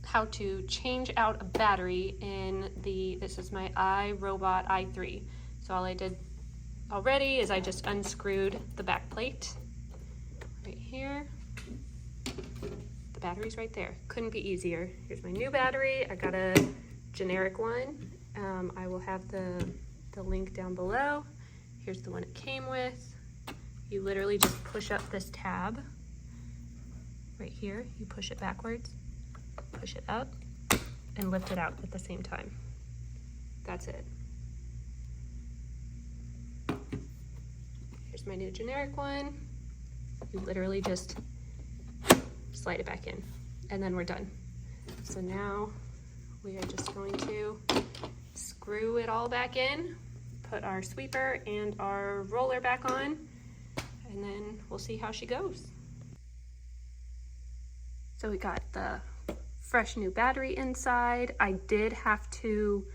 how to change out a battery in this is my iRobot i3. So all I did already is I just unscrewed the back plate right here. The battery's right there. Couldn't be easier. Here's my new battery. I got a generic one. I will have the link down below. Here's the one it came with. You literally just push up this tab right here. You push it backwards, push it up, and lift it out at the same time. That's it. Here's my new generic one. You literally just slide it back in, and then we're done. So now we are just going to screw it all back in, put our sweeper and our roller back on, and then we'll see how she goes. So we got the fresh new battery inside. I did have to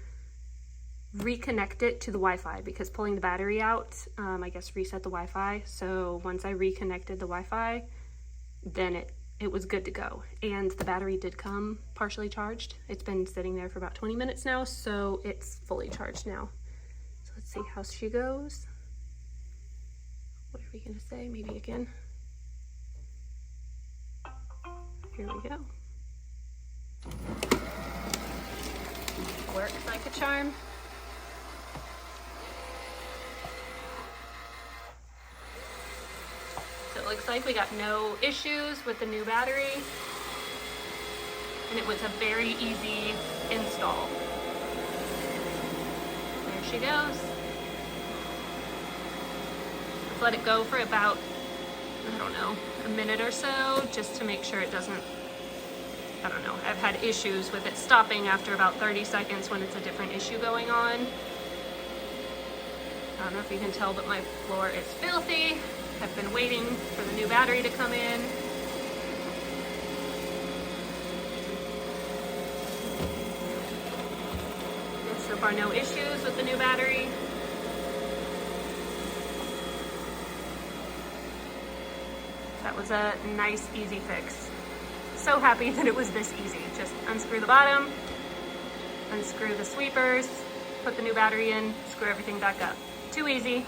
reconnect it to the Wi-Fi because pulling the battery out, I guess reset the Wi-Fi. So once I reconnected the Wi-Fi, then it was good to go. And the battery did come partially charged. It's been sitting there for about 20 minutes now, so it's fully charged now. So let's see how she goes. What are we gonna say? Maybe again. Here we go. Works like a charm. So it looks like we got no issues with the new battery, and it was a very easy install. There she goes. Let's let it go for about, I don't know, a minute or so, just to make sure it doesn't, I don't know. I've had issues with it stopping after about 30 seconds when it's a different issue going on. I don't know if you can tell, but my floor is filthy. I've been waiting for the new battery to come in. So far, no issues with the new battery. That was a nice, easy fix. So happy that it was this easy. Just unscrew the bottom, unscrew the sweepers, put the new battery in, screw everything back up. Too easy.